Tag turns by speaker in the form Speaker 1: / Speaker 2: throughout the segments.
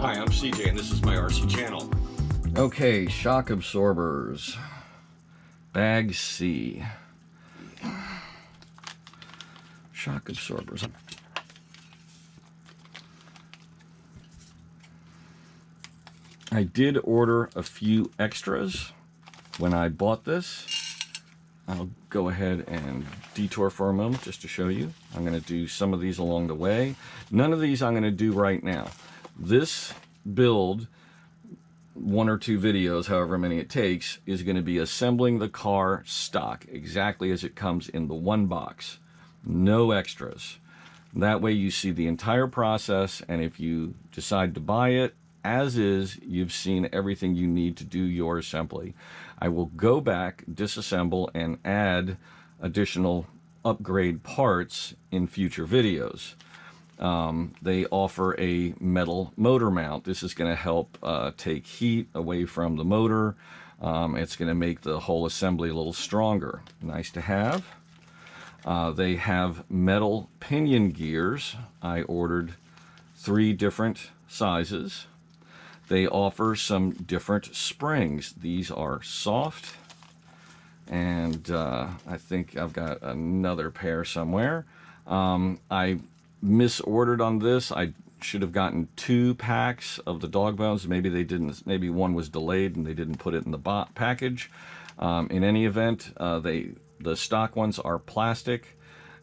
Speaker 1: Hi, I'm CJ and this is my RC channel.
Speaker 2: Okay, shock absorbers. Bag C. Shock absorbers. I did order a few extras when I bought this. I'll go ahead and detour for a moment just to show you. I'm going to do some of these along the way. None of these I'm going to do right now. This build, one or two videos, however many it takes, is going to be assembling the car stock exactly as it comes in the one box. No extras. That way you see the entire process, and if you decide to buy it as is, you've seen everything you need to do your assembly. I will go back, disassemble, and add additional upgrade parts in future videos. They offer a metal motor mount. This is going to help take heat away from the motor. It's going to make the whole assembly a little stronger. Nice to have. They have metal pinion gears. I ordered 3 different sizes. They offer some different springs. These are soft, and I think I've got another pair somewhere. I misordered on this. I should have gotten 2 packs of the dog bones. Maybe they didn't. Maybe one was delayed and they didn't put it in the package. In any event, the stock ones are plastic,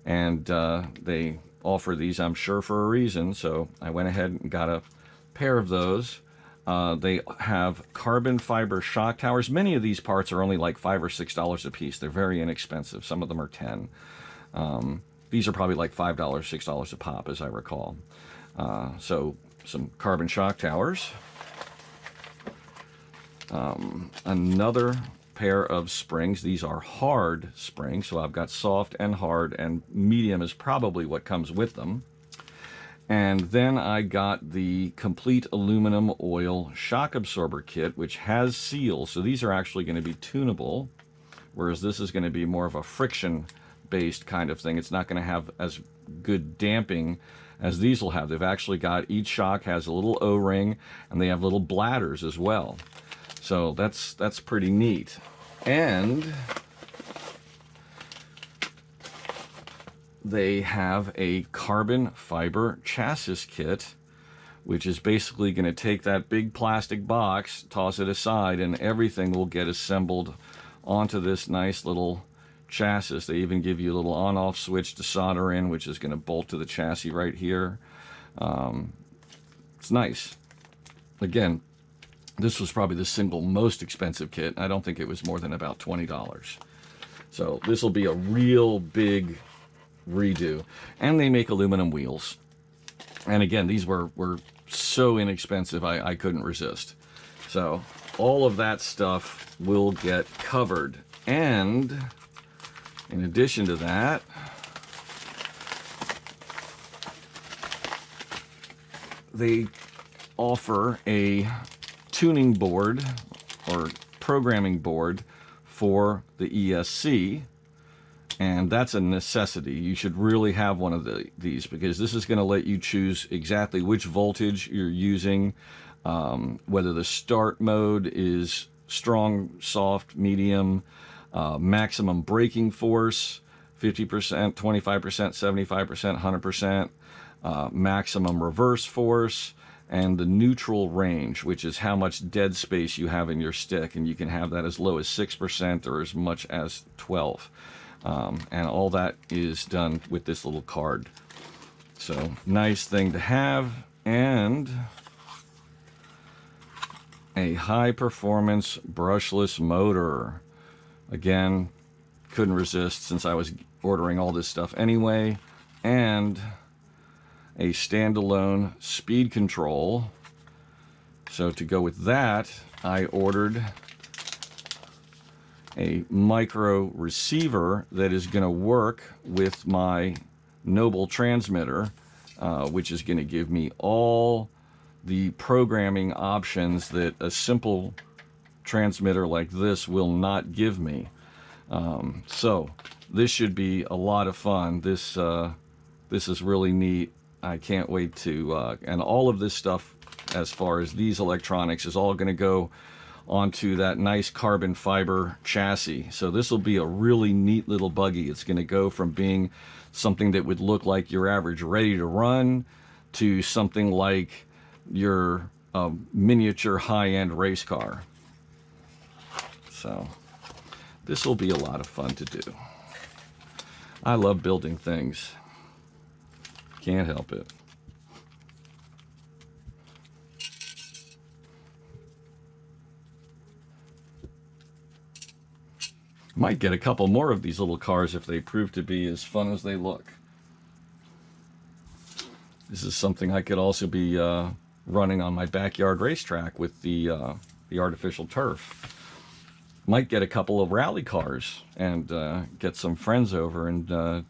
Speaker 2: and they offer these, I'm sure, for a reason. So I went ahead and got a pair of those. They have carbon fiber shock towers. Many of these parts are only like $5 or $6 a piece. They're very inexpensive. Some of them are 10. These are probably like $5, $6 a pop, as I recall. So some carbon shock towers. Another pair of springs. These are hard springs, so I've got soft and hard, and medium is probably what comes with them. And then I got the complete aluminum oil shock absorber kit, which has seals. So these are actually going to be tunable, whereas this is going to be more of a friction-based kind of thing. It's not going to have as good damping as these will have. They've actually got, each shock has a little O-ring, and they have little bladders as well. So that's pretty neat. And they have a carbon fiber chassis kit, which is basically going to take that big plastic box, toss it aside, and everything will get assembled onto this nice little chassis. They even give you a little on-off switch to solder in, which is going to bolt to the chassis right here. It's nice. Again, this was probably the single most expensive kit. I don't think it was more than about $20. So this will be a real big redo. And they make aluminum wheels. And again, these were so inexpensive, I couldn't resist. So all of that stuff will get covered. And in addition to that, they offer a tuning board or programming board for the ESC, and that's a necessity. You should really have one of these, because this is going to let you choose exactly which voltage you're using, whether the start mode is strong, soft, medium, maximum braking force, 50%, 25%, 75%, 100%, maximum reverse force, and the neutral range, which is how much dead space you have in your stick, and you can have that as low as 6% or as much as 12%. And all that is done with this little card. So nice thing to have. And a high performance brushless motor. Again, couldn't resist since I was ordering all this stuff anyway. And a standalone speed control. So to go with that, I ordered a micro receiver that is going to work with my Noble transmitter, which is going to give me all the programming options that a simple transmitter like this will not give me. So this should be a lot of fun. This is really neat. I can't wait to, and all of this stuff as far as these electronics is all going to go onto that nice carbon fiber chassis. So this will be a really neat little buggy. It's going to go from being something that would look like your average ready to run to something like your miniature high-end race car. So this will be a lot of fun to do. I love building things. Can't help it. Might get a couple more of these little cars if they prove to be as fun as they look. This is something I could also be running on my backyard racetrack with the artificial turf. Might get a couple of rally cars and get some friends over and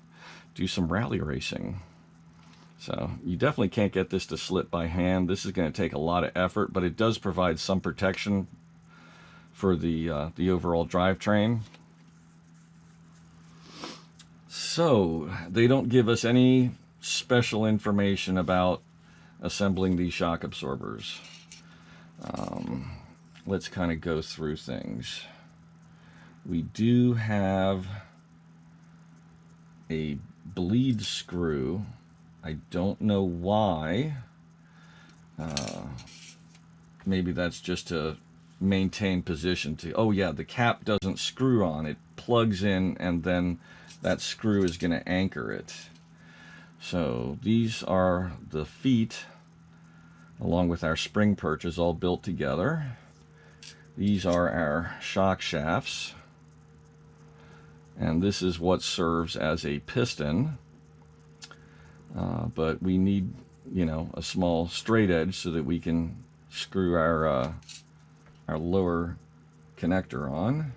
Speaker 2: do some rally racing. So you definitely can't get this to slit by hand. This is going to take a lot of effort, but it does provide some protection for the overall drivetrain. So they don't give us any special information about assembling these shock absorbers. Let's kind of go through things. We do have a bleed screw. I don't know why. Maybe that's just to maintain position. Oh yeah, the cap doesn't screw on. It plugs in and then that screw is going to anchor it. So these are the feet along with our spring perches all built together. These are our shock shafts. And this is what serves as a piston. But we need, you know, a small straight edge so that we can screw our lower connector on.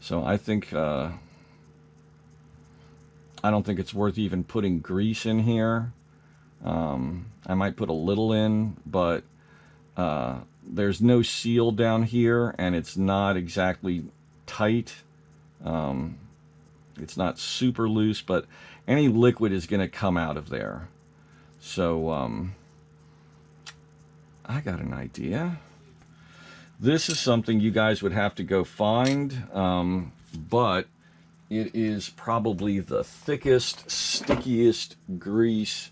Speaker 2: So I think I don't think it's worth even putting grease in here. I might put a little in, but there's no seal down here, and it's not exactly tight. It's not super loose, but any liquid is going to come out of there. So I got an idea. This is something you guys would have to go find, but it is probably the thickest, stickiest grease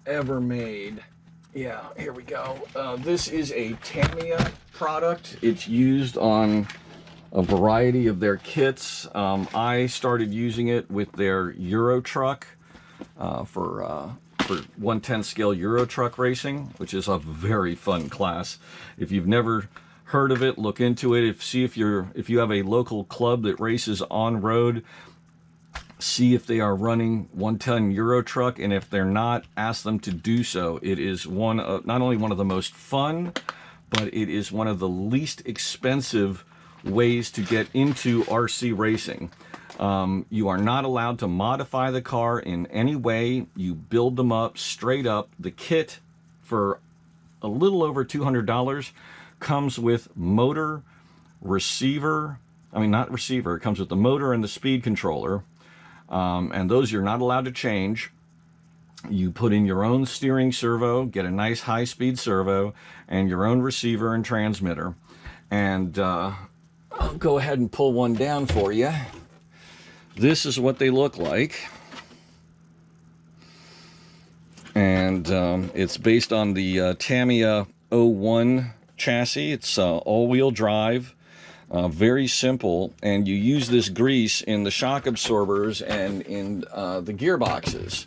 Speaker 2: ever made. Yeah, here we go. This is a Tamiya product. It's used on a variety of their kits. I started using it with their Euro truck for 110 scale Euro truck racing, which is a very fun class. If you've never heard of it, look into it. See if you have a local club that races on road. See if they are running 110 Euro truck, and if they're not, ask them to do so. It is not only one of the most fun, but it is one of the least expensive ways to get into RC racing. You are not allowed to modify the car in any way. You build them up straight up. The kit for a little over $200 comes with motor, receiver, not receiver, it comes with the motor and the speed controller. And those you're not allowed to change. You put in your own steering servo, get a nice high-speed servo, and your own receiver and transmitter. And I'll go ahead and pull one down for you. This is what they look like. And it's based on the Tamiya 01 chassis. It's all-wheel drive. Very simple, and you use this grease in the shock absorbers and in the gearboxes,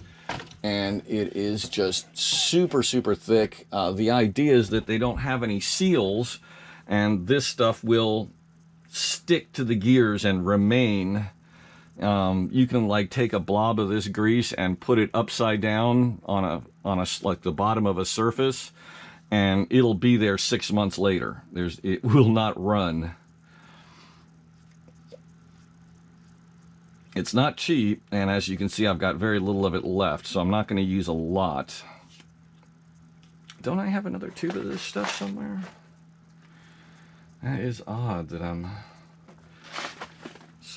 Speaker 2: and it is just super thick. The idea is that they don't have any seals, and this stuff will stick to the gears and remain. You can like take a blob of this grease and put it upside down on like the bottom of a surface, and it'll be there 6 months later. It will not run. It's not cheap, and as you can see, I've got very little of it left, so I'm not going to use a lot. Don't I have another tube of this stuff somewhere? That is odd that I'm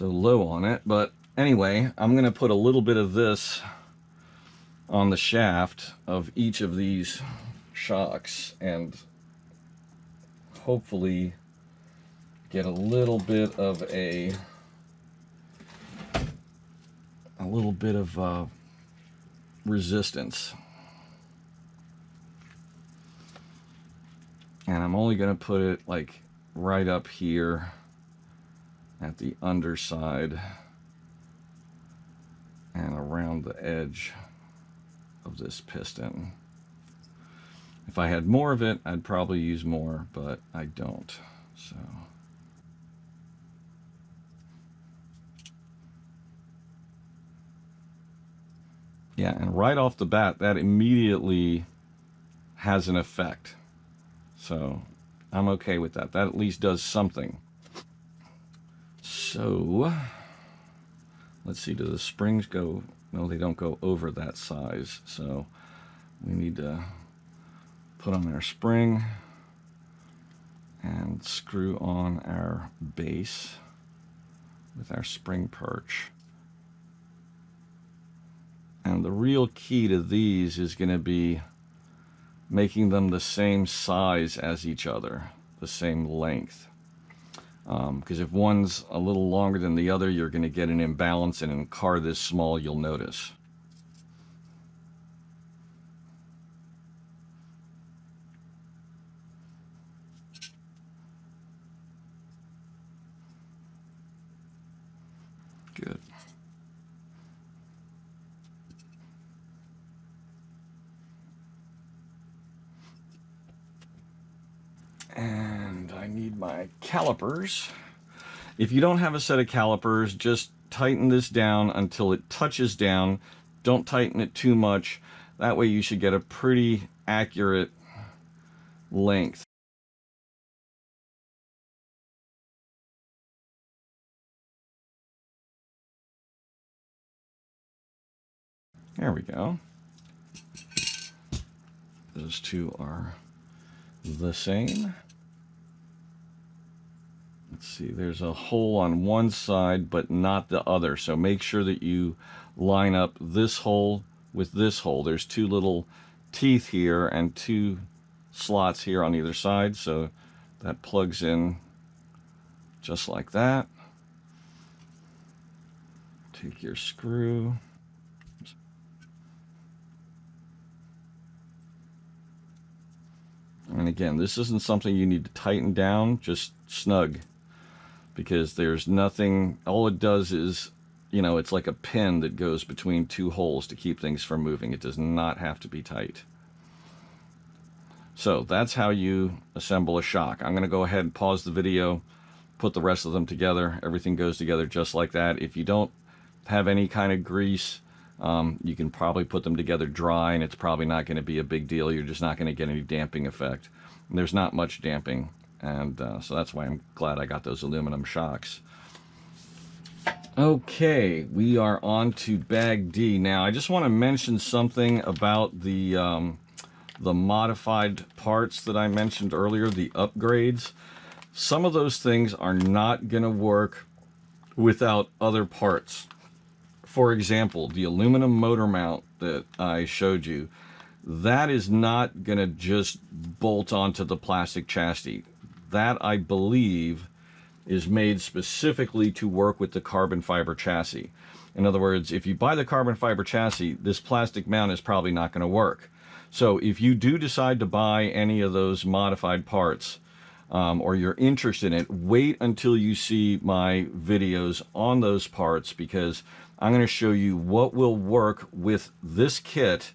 Speaker 2: so low on it. But anyway, I'm going to put a little bit of this on the shaft of each of these shocks and hopefully get a little bit of resistance. And I'm only going to put it like right up here at the underside and around the edge of this piston. If I had more of it, I'd probably use more, but I don't. So yeah, and right off the bat, that immediately has an effect. So I'm okay with that. That at least does something. So let's see, do the springs go? No, they don't go over that size. So we need to put on our spring and screw on our base with our spring perch. And the real key to these is going to be making them the same size as each other, the same length. Because if one's a little longer than the other, you're going to get an imbalance, and in a car this small, you'll notice. Good. And I need my calipers. If you don't have a set of calipers, just tighten this down until it touches down. Don't tighten it too much. That way you should get a pretty accurate length. There we go. Those two are the same. Let's see, there's a hole on one side but not the other, so make sure that you line up this hole with this hole. There's two little teeth here and two slots here on either side, so that plugs in just like that. Take your screw. And again, this isn't something you need to tighten down, just snug, because there's nothing, all it does is, you know, it's like a pin that goes between two holes to keep things from moving. It does not have to be tight. So that's how you assemble a shock. I'm going to go ahead and pause the video, put the rest of them together. Everything goes together just like that. If you don't have any kind of grease, you can probably put them together dry, and it's probably not going to be a big deal. You're just not going to get any damping effect. And there's not much damping, and so that's why I'm glad I got those aluminum shocks. Okay, we are on to bag D. Now, I just want to mention something about the modified parts that I mentioned earlier, the upgrades. Some of those things are not going to work without other parts. For example, the aluminum motor mount that I showed you, that is not going to just bolt onto the plastic chassis. That, I believe, is made specifically to work with the carbon fiber chassis. In other words, if you buy the carbon fiber chassis, this plastic mount is probably not going to work. So if you do decide to buy any of those modified parts, or you're interested in it, wait until you see my videos on those parts, because I'm going to show you what will work with this kit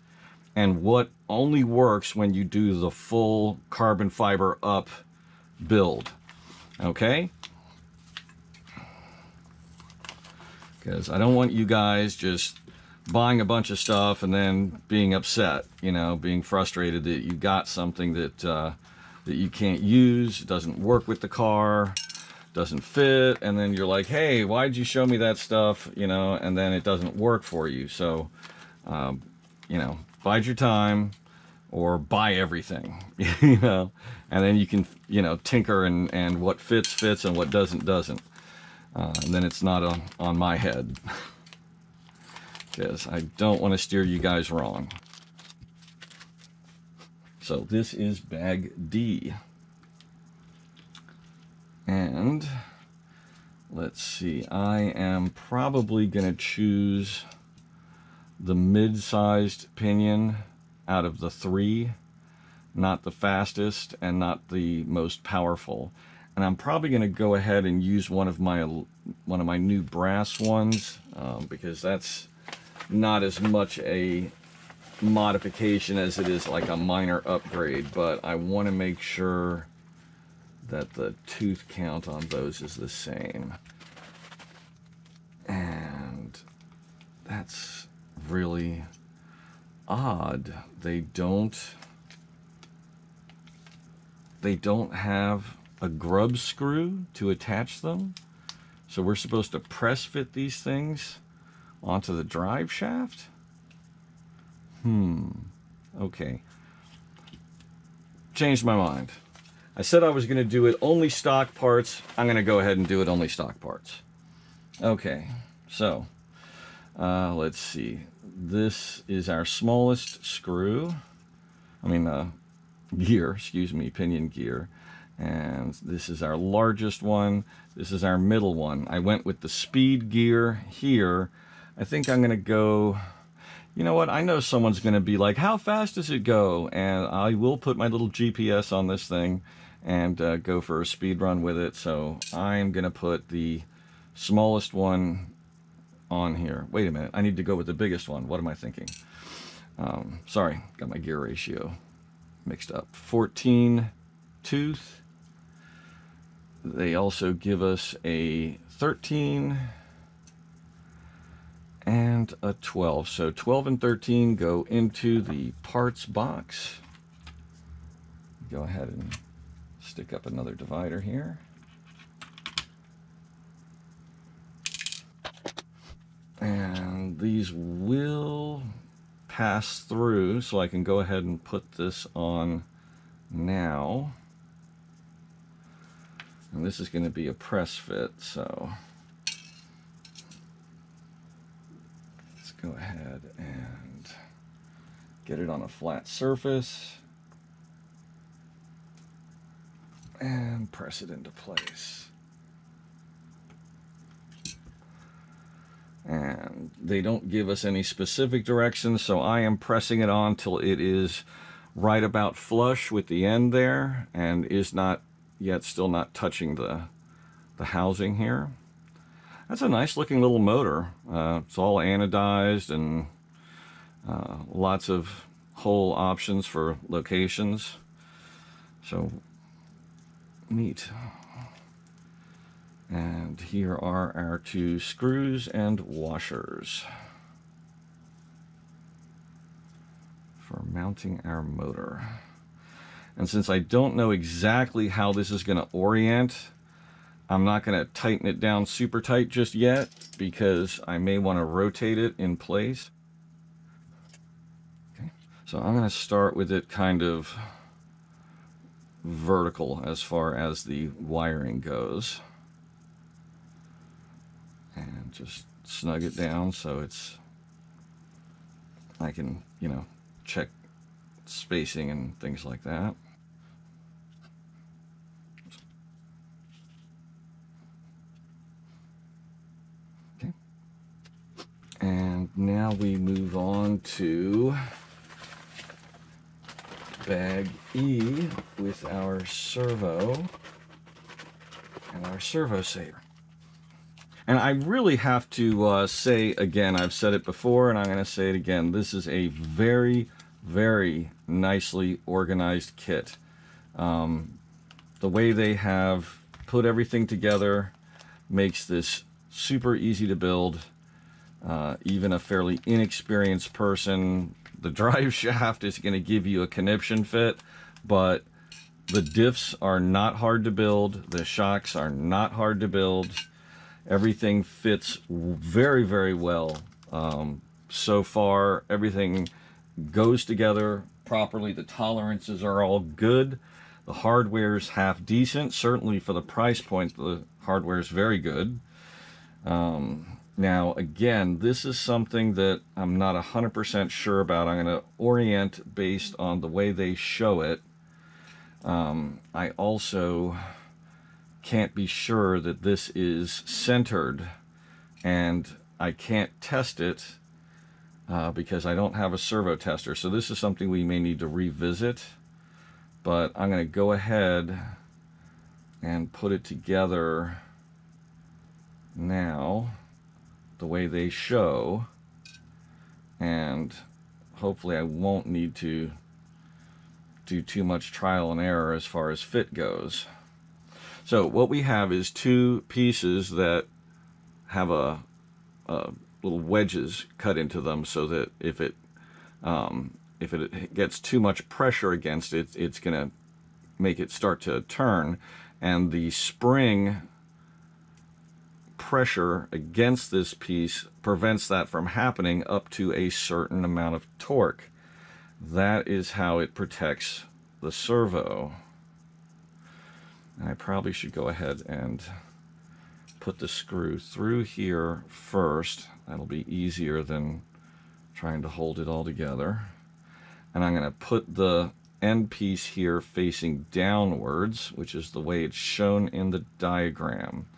Speaker 2: and what only works when you do the full carbon fiber up build. Okay? Because I don't want you guys just buying a bunch of stuff and then being upset, you know, being frustrated that you got something that that you can't use, doesn't work with the car, doesn't fit, and then you're like, hey, why'd you show me that stuff, you know, and then it doesn't work for you. So you know, bide your time, or buy everything, you know, and then you can, you know, tinker, and what fits and what doesn't. and then it's not on my head, because I don't want to steer you guys wrong. So this is bag D. And let's see, I am probably going to choose the mid-sized pinion out of the three, not the fastest and not the most powerful. And I'm probably going to go ahead and use one of my new brass ones, because that's not as much a modification as it is like a minor upgrade, but I want to make sure that the tooth count on those is the same. And that's really odd. They don't have a grub screw to attach them, so we're supposed to press fit these things onto the drive shaft. Okay, changed my mind. I said I was going to do it only stock parts. I'm going to go ahead and do it only stock parts. Okay, so let's see. This is our smallest screw. Gear, excuse me, pinion gear. And this is our largest one. This is our middle one. I went with the speed gear here. I think I'm going to go... You know what? I know someone's going to be like, how fast does it go? And I will put my little GPS on this thing and go for a speed run with it. So I'm going to put the smallest one on here. Wait a minute. I need to go with the biggest one. What am I thinking? Sorry, got my gear ratio mixed up. 14 tooth. They also give us a 13 and a 12. So 12 and 13 go into the parts box. Go ahead and stick up another divider here. And these will pass through, so I can go ahead and put this on now. And this is going to be a press fit, so let's go ahead and get it on a flat surface and press it into place. And they don't give us any specific directions, so I am pressing it on till it is right about flush with the end there and is not yet still not touching the housing here. That's a nice looking little motor. It's all anodized and lots of hole options for locations. So neat. And here are our two screws and washers for mounting our motor. And since I don't know exactly how this is going to orient, I'm not going to tighten it down super tight just yet, because I may want to rotate it in place. Okay. So I'm going to start with it kind of vertical as far as the wiring goes. And just snug it down so it's, I can, you know, check spacing and things like that. Okay. And now we move on to bag E with our servo and our servo saver. And I really have to say again, I've said it before and I'm going to say it again, this is a very, very nicely organized kit. The way they have put everything together makes this super easy to build. Even a fairly inexperienced person, the drive shaft is going to give you a conniption fit, but the diffs are not hard to build. The shocks are not hard to build. Everything fits very, very well. So far, everything goes together properly. The tolerances are all good. The hardware's half decent. Certainly for the price point, the hardware's very good. Now, again, this is something that I'm not 100% sure about. I'm going to orient based on the way they show it. I also can't be sure that this is centered, and I can't test it because I don't have a servo tester. So this is something we may need to revisit, but I'm going to go ahead and put it together now the way they show, and hopefully I won't need to do too much trial and error as far as fit goes. So what we have is two pieces that have a little wedges cut into them, so that if it gets too much pressure against it, it's going to make it start to turn, and the spring pressure against this piece prevents that from happening up to a certain amount of torque. That is how it protects the servo. And I probably should go ahead and put the screw through here first. That'll be easier than trying to hold it all together. And I'm going to put the end piece here facing downwards, which is the way it's shown in the diagram.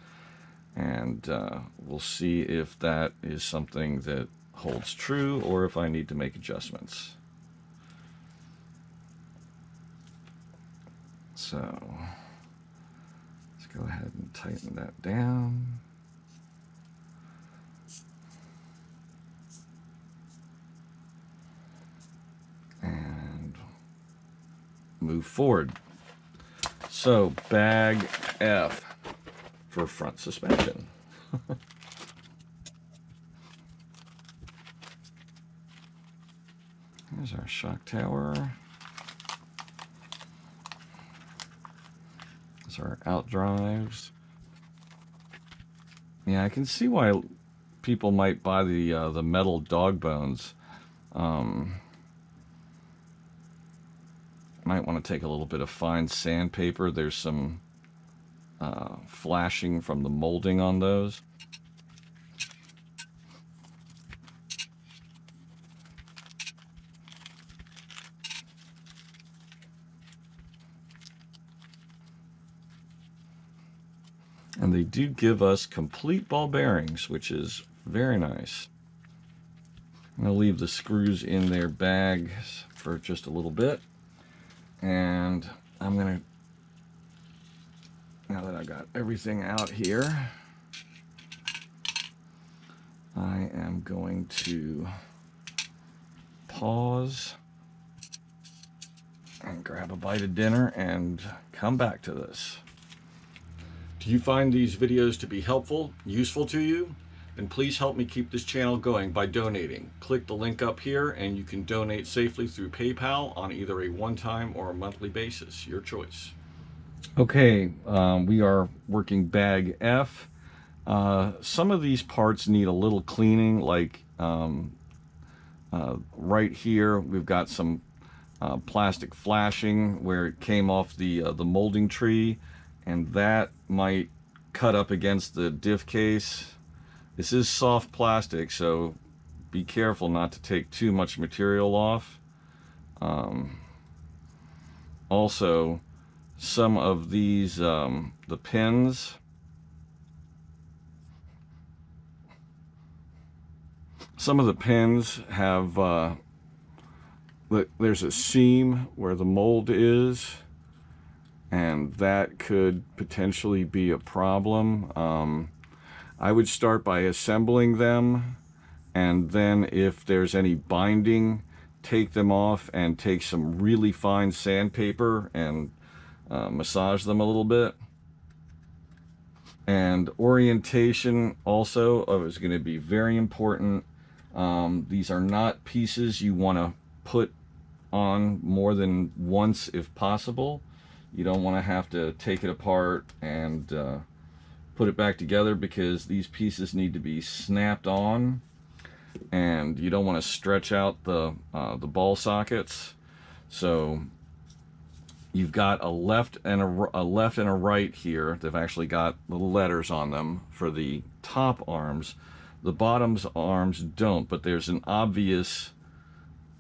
Speaker 2: And we'll see if that is something that holds true or if I need to make adjustments. So let's go ahead and tighten that down. And move forward. So bag F for front suspension. Here's our shock tower. These are out drives. Yeah, I can see why people might buy the metal dog bones. Might want to take a little bit of fine sandpaper. There's some flashing from the molding on those. And they do give us complete ball bearings, which is very nice. I'm going to leave the screws in their bags for just a little bit. And I'm going to, now that I've got everything out here, I am going to pause and grab a bite of dinner and come back to this. Do you find these videos to be helpful, useful to you? Then please help me keep this channel going by donating. Click the link up here and you can donate safely through PayPal on either a one-time or a monthly basis, your choice. Okay, we are working bag F. Some of these parts need a little cleaning, like right here we've got some plastic flashing where it came off the molding tree, and that might cut up against the diff case. This is soft plastic, so be careful not to take too much material off. Also, some of these, the pins, some of the pins have, there's a seam where the mold is, and that could potentially be a problem. I would start by assembling them, and then if there's any binding, take them off and take some really fine sandpaper and massage them a little bit. And orientation also is going to be very important. These are not pieces you want to put on more than once if possible. You don't want to have to take it apart and put it back together, because these pieces need to be snapped on, and you don't want to stretch out the ball sockets. So you've got a left and a left and a right here. They've actually got little letters on them for the top arms. The bottom's arms don't, but there's an obvious,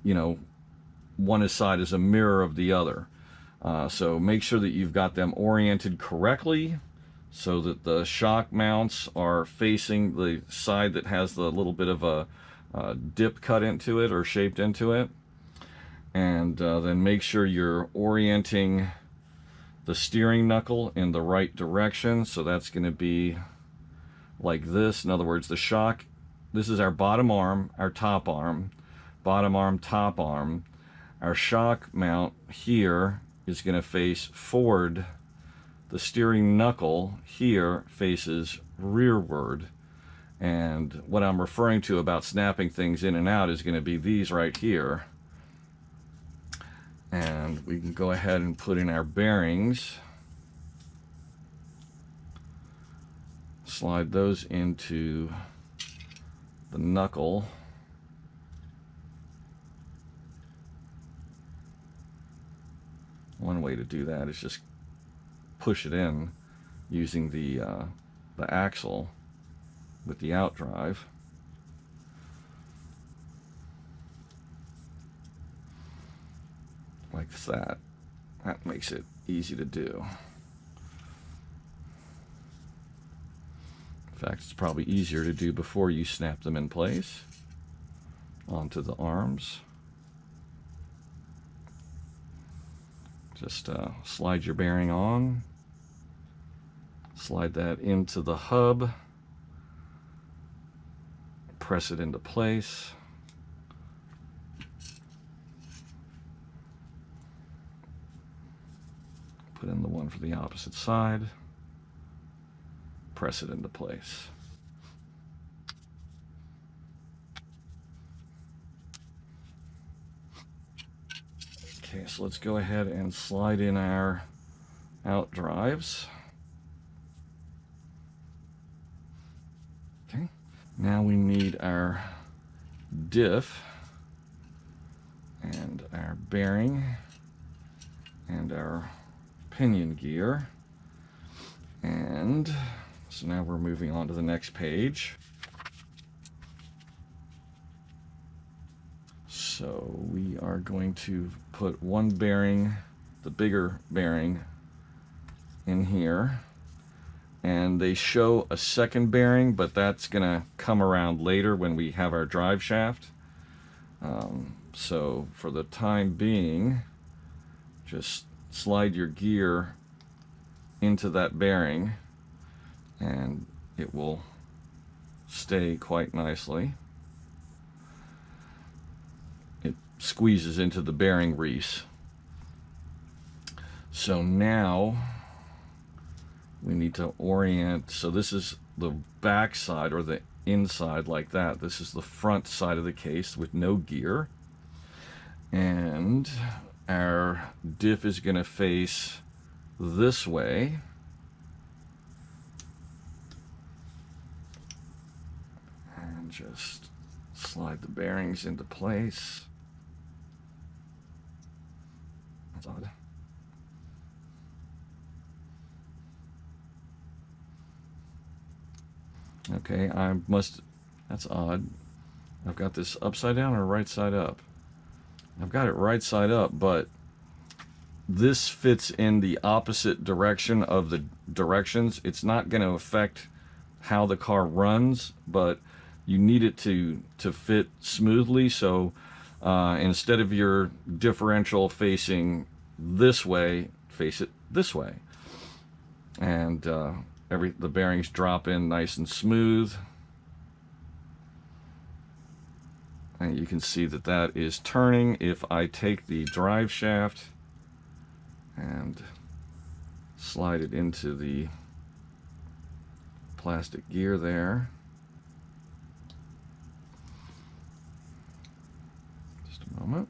Speaker 2: you know, one side is a mirror of the other. So make sure that you've got them oriented correctly so that the shock mounts are facing the side that has the little bit of a dip cut into it or shaped into it. And then make sure you're orienting the steering knuckle in the right direction. So that's going to be like this. In other words, the shock, this is our bottom arm, our top arm, bottom arm, top arm. Our shock mount here is going to face forward. The steering knuckle here faces rearward. And what I'm referring to about snapping things in and out is going to be these right here. And we can go ahead and put in our bearings. Slide those into the knuckle. One way to do that is just push it in using the axle with the out drive. Like that. That makes it easy to do. In fact, it's probably easier to do before you snap them in place onto the arms. Just slide your bearing on, slide that into the hub, press it into place. Put in the one for the opposite side, press it into place. Okay, so let's go ahead and slide in our out drives. Okay, now we need our diff and our bearing and our pinion gear. And so now we're moving on to the next page. So we are going to put one bearing, the bigger bearing, in here. And they show a second bearing, but that's going to come around later when we have our drive shaft. So for the time being, just slide your gear into that bearing and it will stay quite nicely. It squeezes into the bearing reese. So now we need to orient. So this is the back side or the inside like that. This is the front side of the case with no gear. And our diff is going to face this way. And just slide the bearings into place. That's odd. Okay, that's odd. I've got this upside down or right side up? I've got it right side up, but this fits in the opposite direction of the directions. It's not going to affect how the car runs, but you need it to fit smoothly. So instead of your differential facing this way, face it this way. And the bearings drop in nice and smooth. And you can see that that is turning. If I take the drive shaft and slide it into the plastic gear there. Just a moment.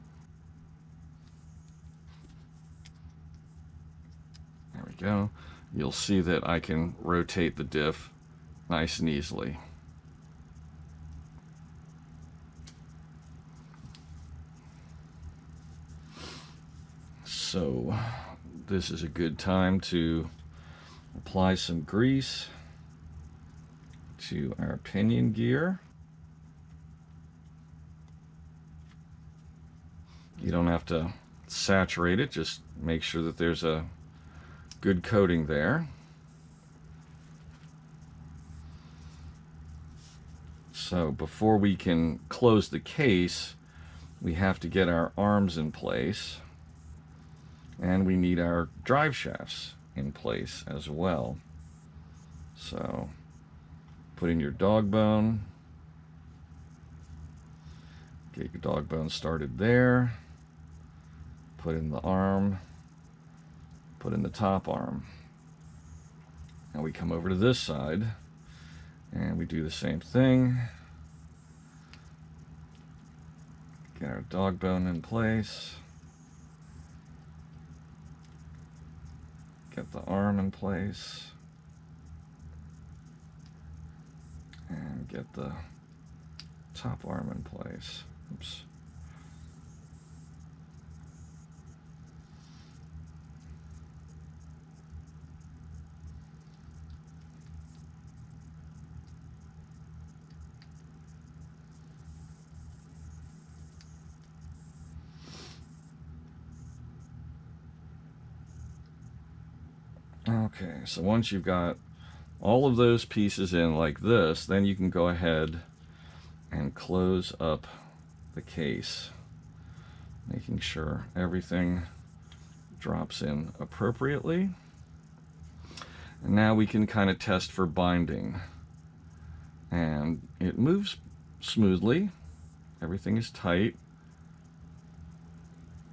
Speaker 2: There we go. You'll see that I can rotate the diff nice and easily. So this is a good time to apply some grease to our pinion gear. You don't have to saturate it, just make sure that there's a good coating there. So before we can close the case, we have to get our arms in place, and we need our drive shafts in place as well. So put in your dog bone, get your dog bone started there, put in the arm, put in the top arm. Now we come over to this side and we do the same thing. Get our dog bone in place. Get the arm in place. And get the top arm in place. Oops. Okay, so once you've got all of those pieces in like this, then you can go ahead and close up the case, making sure everything drops in appropriately. And now we can kind of test for binding. And it moves smoothly. Everything is tight.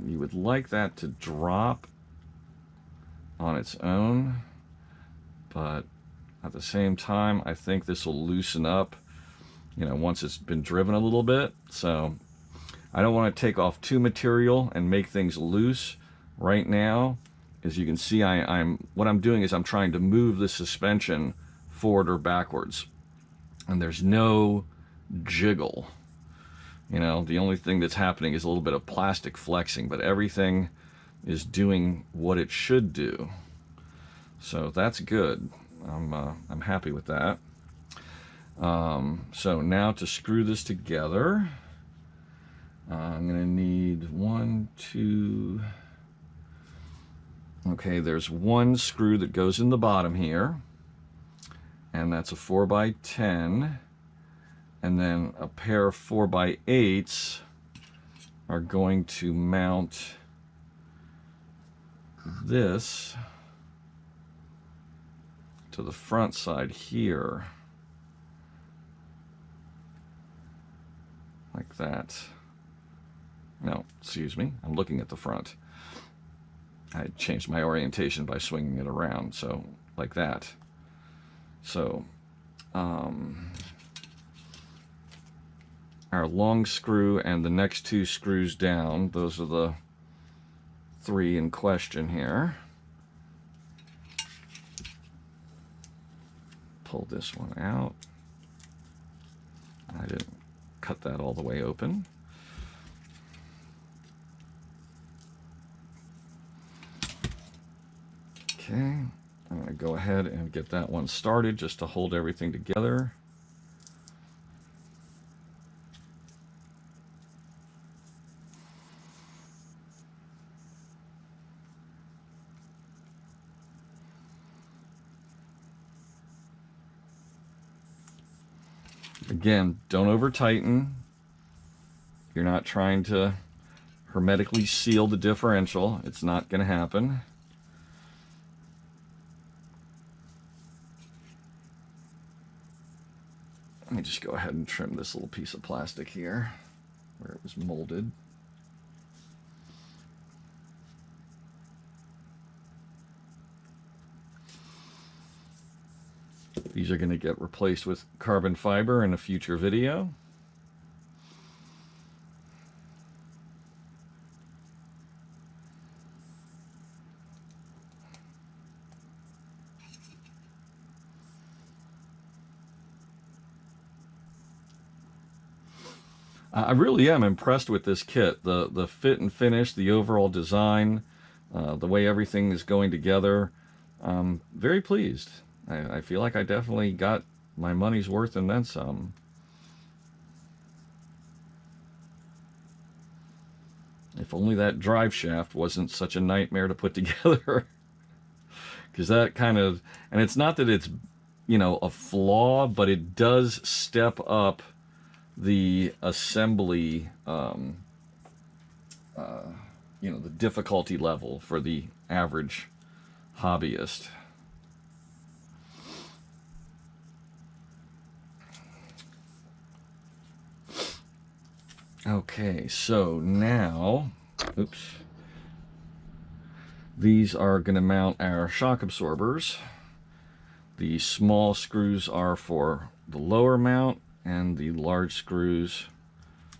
Speaker 2: You would like that to drop on its own, but at the same time, I think this will loosen up, you know, once it's been driven a little bit. So I don't want to take off too material and make things loose right now. As you can see, what I'm doing is I'm trying to move the suspension forward or backwards, and there's no jiggle. You know, the only thing that's happening is a little bit of plastic flexing, but everything is doing what it should do. So that's good. I'm happy with that. So now to screw this together, I'm gonna need 1, 2. Okay, there's one screw that goes in the bottom here, and that's a 4x10, and then a pair of 4x8s are going to mount this to the front side here, like that. No, excuse me, I'm looking at the front. I changed my orientation by swinging it around, so like that. So our long screw and the next two screws down, those are the 3 in question here. Pull this one out. I didn't cut that all the way open. Okay, I'm going to go ahead and get that one started just to hold everything together. Again, don't over tighten. You're not trying to hermetically seal the differential. It's not going to happen. Let me just go ahead and trim this little piece of plastic here where it was molded. These are going to get replaced with carbon fiber in a future video. I really am impressed with this kit. The fit and finish, the overall design, The way everything is going together, very pleased. I feel like I definitely got my money's worth and then some. If only that drive shaft wasn't such a nightmare to put together. Because that kind of, and it's not that it's, you know, a flaw, but it does step up the assembly, you know, the difficulty level for the average hobbyist. Okay, so now, oops, these are going to mount our shock absorbers. The small screws are for the lower mount and the large screws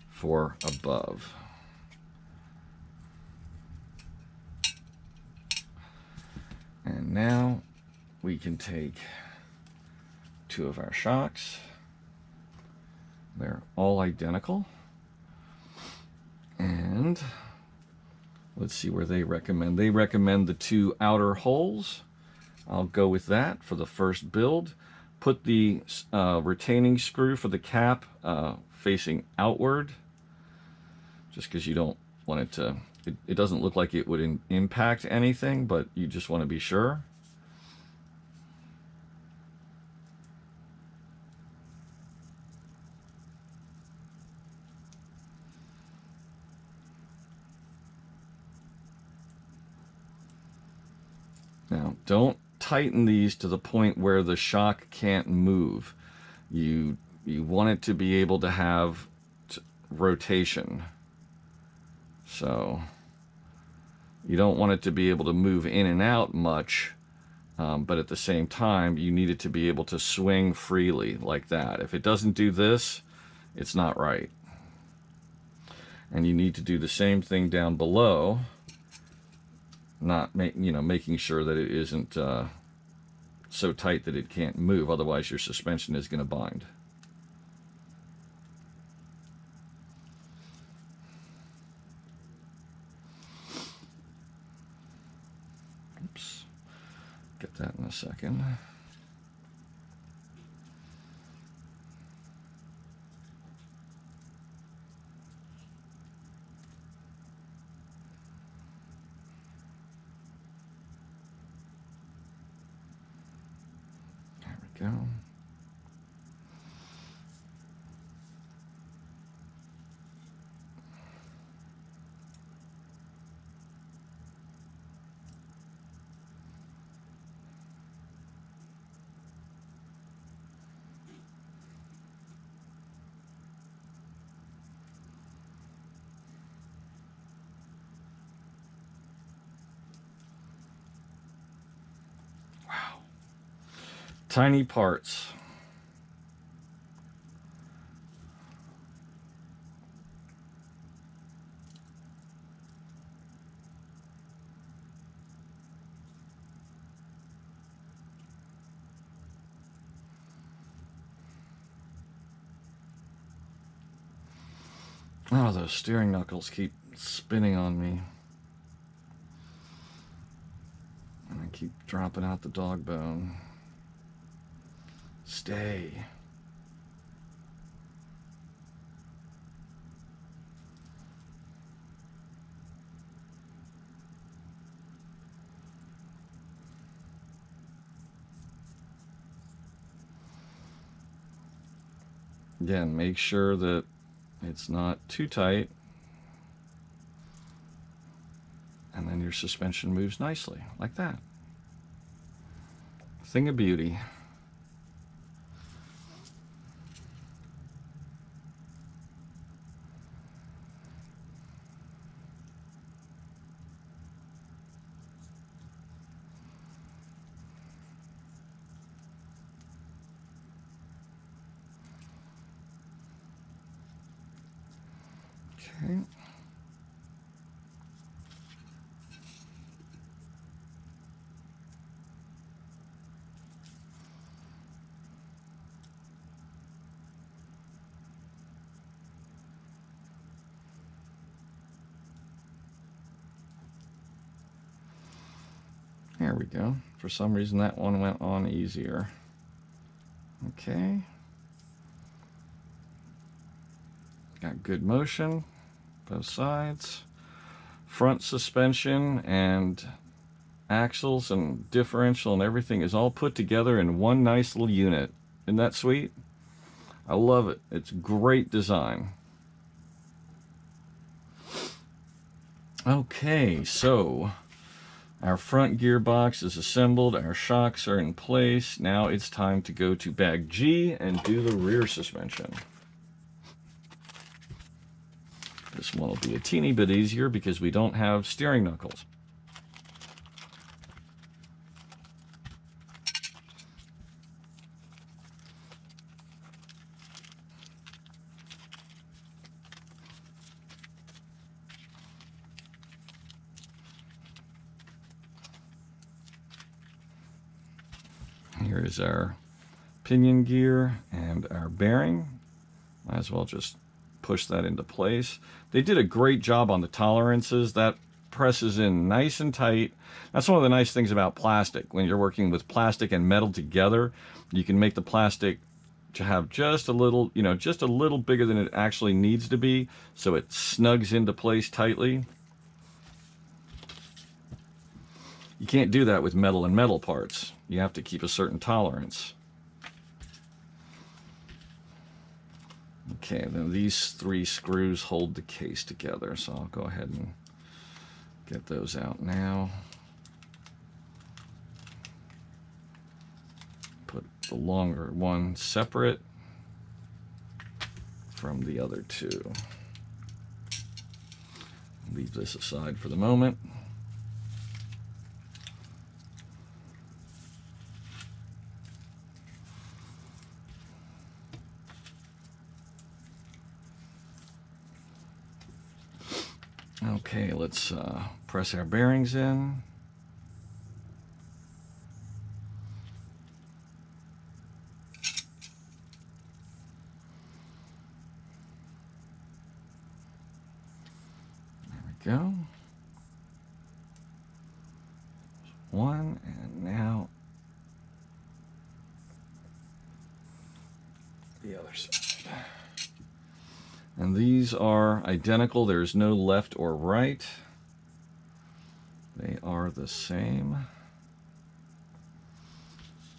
Speaker 2: for above. And now we can take two of our shocks. They're all identical. And let's see where they recommend. They recommend the two outer holes. I'll go with that for the first build. Put the retaining screw for the cap facing outward, just because you don't want it to, it doesn't look like it would impact anything, but you just want to be sure. Now, don't tighten these to the point where the shock can't move. You want it to be able to have rotation. So you don't want it to be able to move in and out much, but at the same time, you need it to be able to swing freely like that. If it doesn't do this, it's not right. And you need to do the same thing down below, making sure that it isn't so tight that it can't move. Otherwise, your suspension is going to bind. Oops. Get that in a second. There we go. Tiny parts. Oh, those steering knuckles keep spinning on me. And I keep dropping out the dog bone. Stay. Again, make sure that it's not too tight. And then your suspension moves nicely, like that. Thing of beauty. Okay. There we go. For some reason that one went on easier. Okay. Got good motion, both sides. Front suspension and axles and differential and everything is all put together in one nice little unit. Isn't that sweet? I love it. It's great design. Okay, so our front gearbox is assembled, our shocks are in place. Now it's time to go to bag G and do the rear suspension. This one will be a teeny bit easier because we don't have steering knuckles. Here is our pinion gear and our bearing. Might as well just push that into place. They did a great job on the tolerances. That presses in nice and tight. That's one of the nice things about plastic. When you're working with plastic and metal together, you can make the plastic to have just a little, you know, just a little bigger than it actually needs to be, so it snugs into place tightly. You can't do that with metal and metal parts. You have to keep a certain tolerance. Okay, then these 3 screws hold the case together, so I'll go ahead and get those out now. Put the longer one separate from the other 2. Leave this aside for the moment. Okay, let's press our bearings in. There we go. One, and now the other side. And these are identical. There's no left or right. They are the same.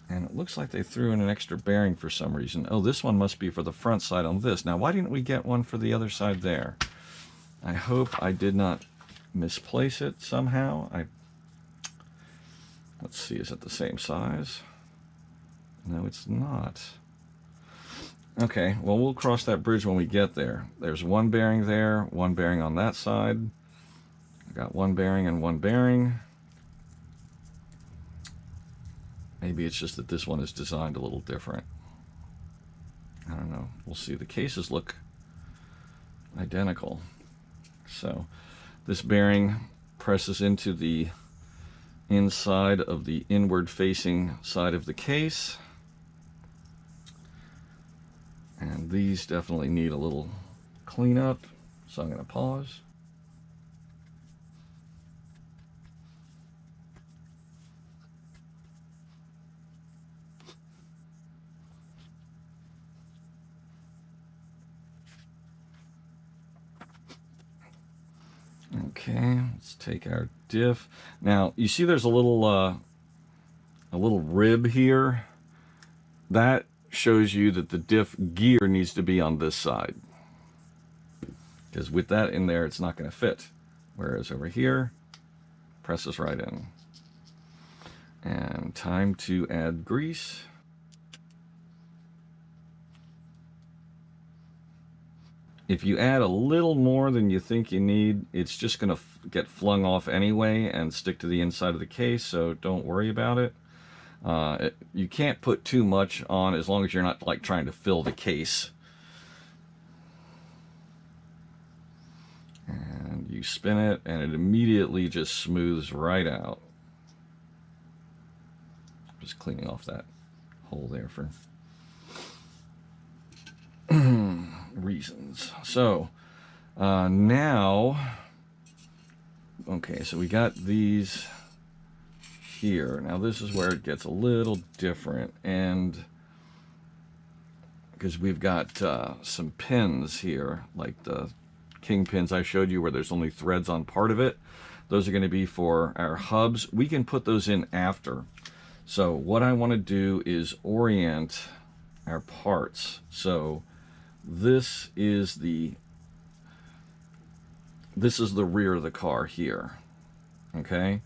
Speaker 2: And it looks like they threw in an extra bearing for some reason. Oh, this one must be for the front side on this. Now, why didn't we get one for the other side there? I hope I did not misplace it somehow. Let's see, is it the same size? No, it's not. Okay, well, we'll cross that bridge when we get there. There's one bearing there, one bearing on that side. I got one bearing and one bearing. Maybe it's just that this one is designed a little different. I don't know. We'll see. The cases look identical. So this bearing presses into the inside of the inward facing side of the case. And these definitely need a little cleanup, so I'm going to pause. Okay, let's take our diff. Now, you see there's a little rib here. That shows you that the diff gear needs to be on this side, because with that in there it's not going to fit, whereas over here presses right in. And time to add grease. If you add a little more than you think you need, it's just going to get flung off anyway and stick to the inside of the case, so don't worry about it. You can't put too much on as long as you're not like trying to fill the case. And you spin it and it immediately just smooths right out. Just cleaning off that hole there for reasons. So now, okay, so we got these here. Now this is where it gets a little different, and because we've got some pins here, like the king pins I showed you where there's only threads on part of it. Those are going to be for our hubs. We can put those in after. So what I want to do is orient our parts. So this is the rear of the car here. Okay,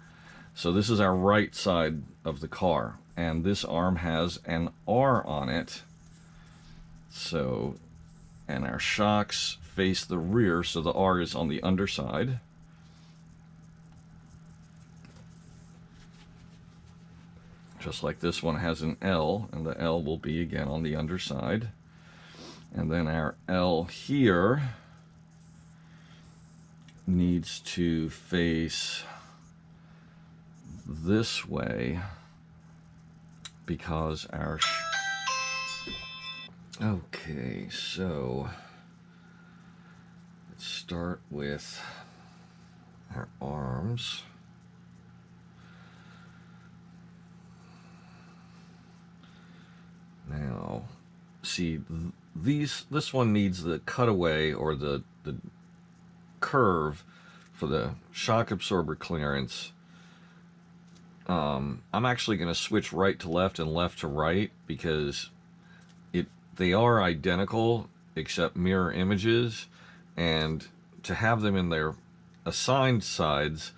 Speaker 2: so this is our right side of the car, and this arm has an R on it. So, and our shocks face the rear, so the R is on the underside. Just like this one has an L, and the L will be again on the underside. And then our L here needs to face this way because our okay, so let's start with our arms. Now, see, this one needs the cutaway or the curve for the shock absorber clearance. I'm actually going to switch right to left and left to right because they are identical except mirror images, and to have them in their assigned sides,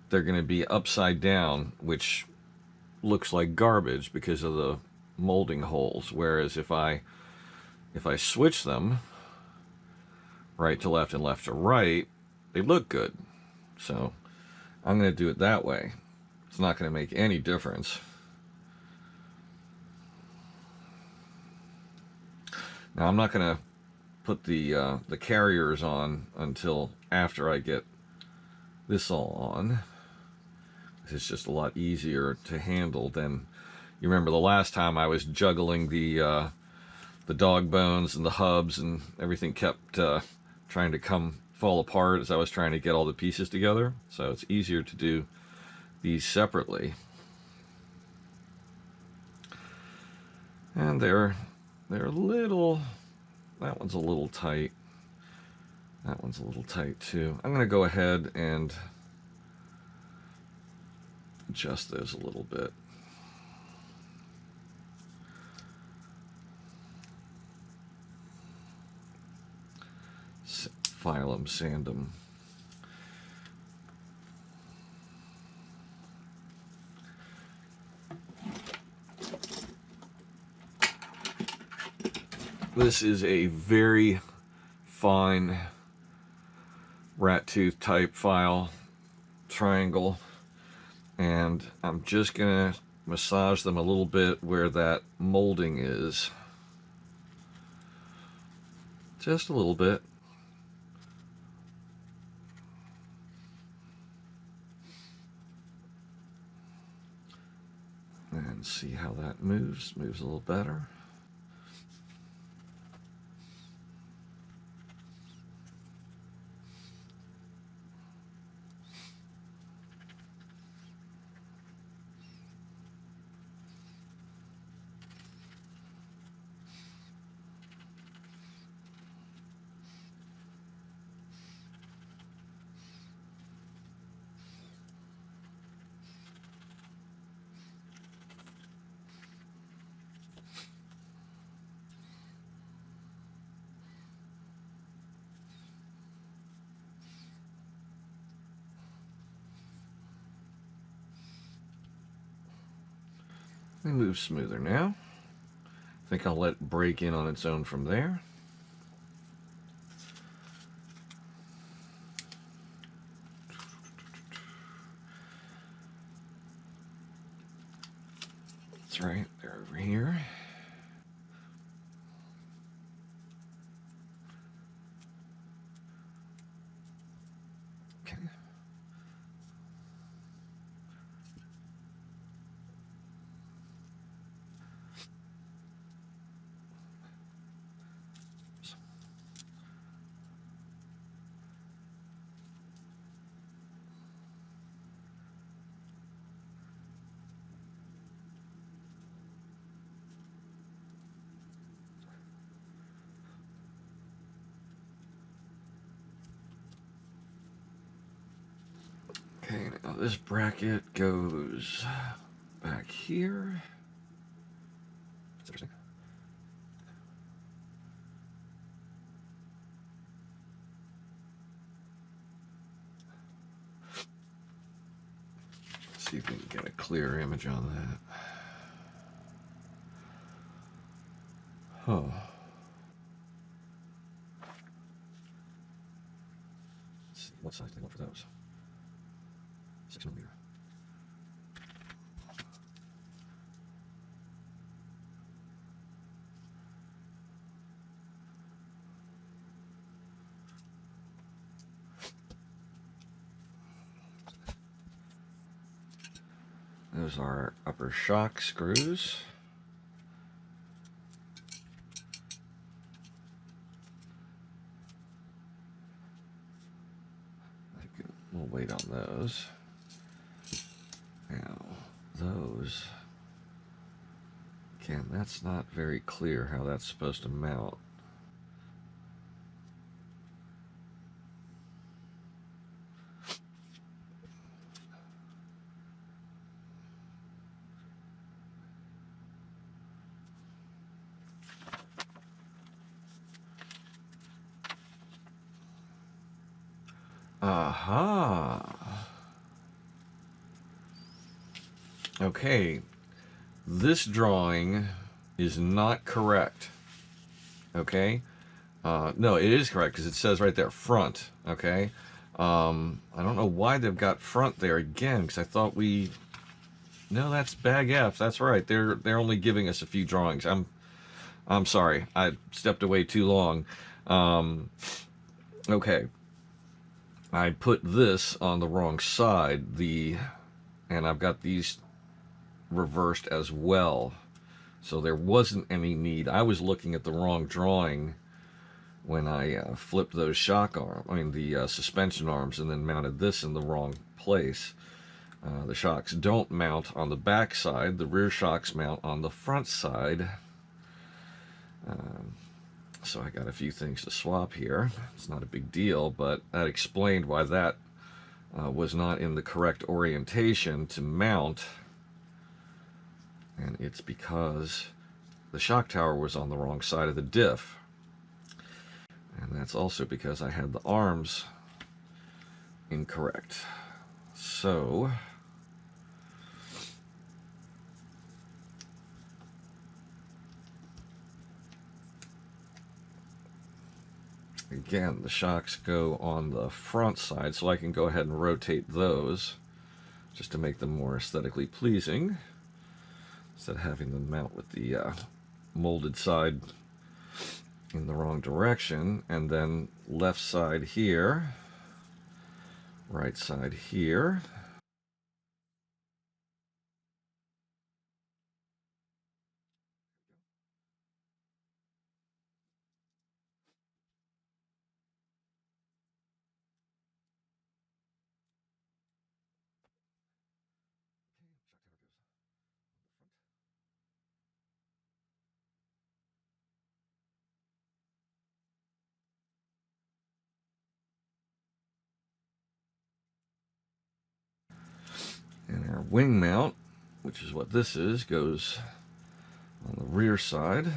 Speaker 2: they're going to be upside down, which looks like garbage because of the molding holes. Whereas if I switch them right to left and left to right, they look good. So I'm going to do it that way. It's not going to make any difference. Now I'm not going to put the carriers on until after I get this all on. It's just a lot easier to handle than, you remember the last time I was juggling the dog bones and the hubs, and everything kept trying to fall apart as I was trying to get all the pieces together. So it's easier to do these separately. And they're a little, that one's a little tight. That one's a little tight too. I'm going to go ahead and adjust those a little bit. File them, sand them. This is a very fine rat tooth type file, triangle, and I'm just gonna massage them a little bit where that molding is. Just a little bit. And see how that moves a little better. It moves smoother now. I think I'll let it break in on its own from there. That's right, they're over here. Okay. this bracket goes back here. That's interesting. Let's see if we can get a clear image on that. Huh. Let's see, what size do they want for those? 6mm. Those are upper shock screws. We'll wait on those. Now, those, again, that's not very clear how that's supposed to mount. Aha! Okay, this drawing is not correct. Okay? No, it is correct because it says right there, front. Okay? I don't know why they've got front there again, because I thought we... No, that's bag F. That's right. They're only giving us a few drawings. I'm sorry. I stepped away too long. Okay. I put this on the wrong side, and I've got these reversed as well. So there wasn't any need. I was looking at the wrong drawing when I flipped those the suspension arms, and then mounted this in the wrong place. The shocks don't mount on the back side. The rear shocks mount on the front side. So I got a few things to swap here. It's not a big deal, but that explained why that was not in the correct orientation to mount. And it's because the shock tower was on the wrong side of the diff. And that's also because I had the arms incorrect. So again, the shocks go on the front side, so I can go ahead and rotate those just to make them more aesthetically pleasing, instead of having them mount with the molded side in the wrong direction. And then left side here, right side here. And our wing mount, which is what this is, goes on the rear side.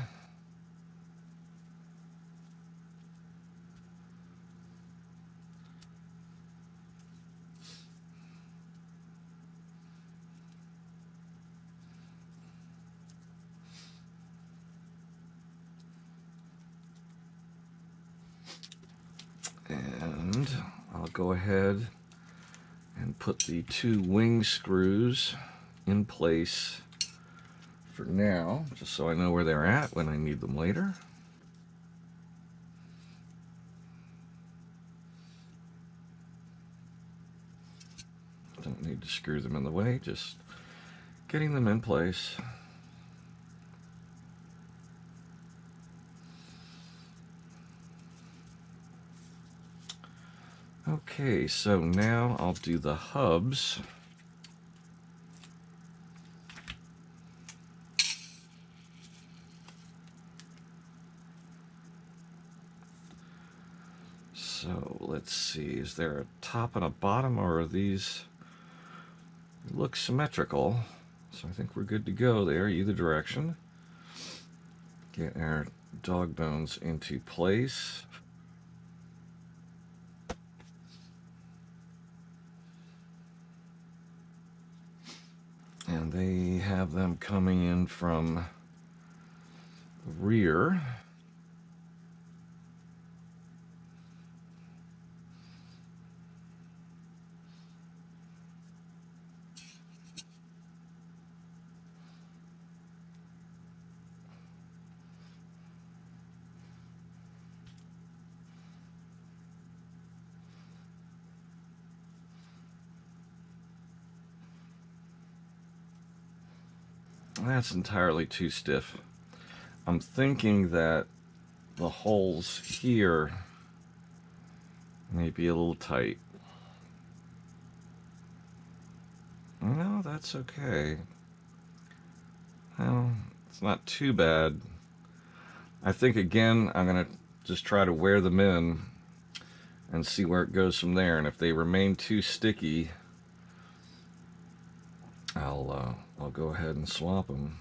Speaker 2: And I'll go ahead and put the two wing screws in place for now, just so I know where they're at when I need them later. Don't need to screw them in the way, just getting them in place. Okay, so now I'll do the hubs. So let's see, is there a top and a bottom, or are these It looks symmetrical, so I think we're good to go there, either direction. Get our dog bones into place. And they have them coming in from the rear. That's entirely too stiff. I'm thinking that the holes here may be a little tight. No, that's okay. Well, it's not too bad. I think again, I'm gonna just try to wear them in and see where it goes from there. And if they remain too sticky, I'll go ahead and swap them.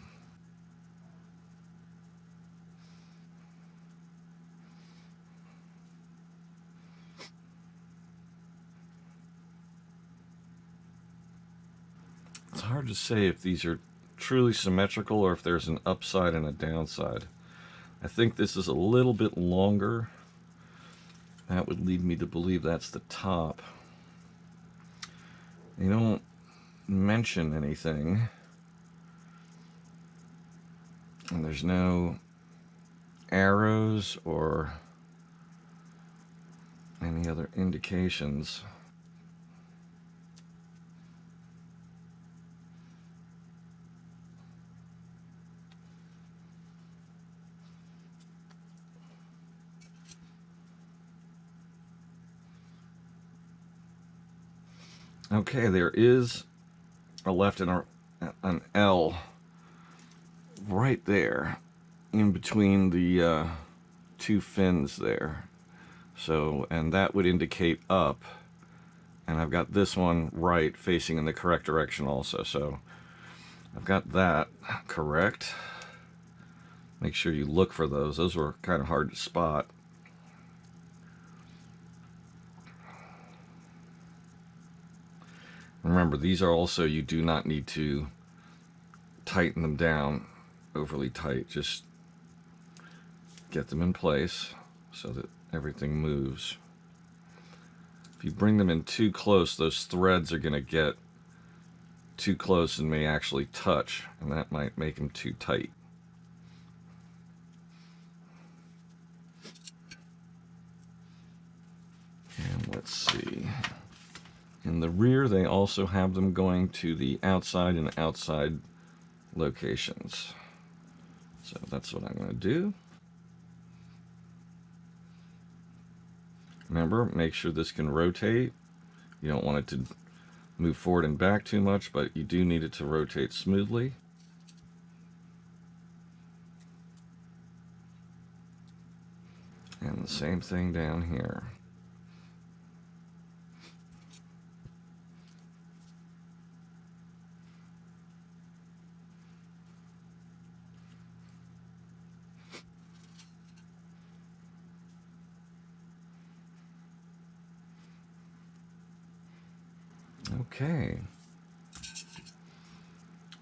Speaker 2: It's hard to say if these are truly symmetrical or if there's an upside and a downside. I think this is a little bit longer. That would lead me to believe that's the top. They don't mention anything. And there's no arrows or any other indications. Okay, there is a left and an L right there in between the two fins there. So, and that would indicate up, and I've got this one right facing in the correct direction also. So I've got that correct. Make sure you look for those. Those were kind of hard to spot. Remember, these are also, you do not need to tighten them down overly tight. Just get them in place so that everything moves. If you bring them in too close, those threads are going to get too close and may actually touch, and that might make them too tight. And let's see. In the rear, they also have them going to the outside and outside locations. So that's what I'm going to do. Remember, make sure this can rotate. You don't want it to move forward and back too much, but you do need it to rotate smoothly. And the same thing down here. Okay,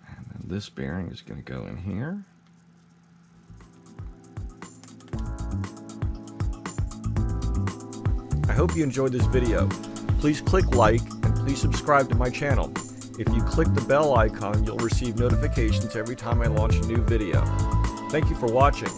Speaker 2: and then this bearing is going to go in here.
Speaker 3: I hope you enjoyed this video. Please click like and please subscribe to my channel. If you click the bell icon, you'll receive notifications every time I launch a new video. Thank you for watching.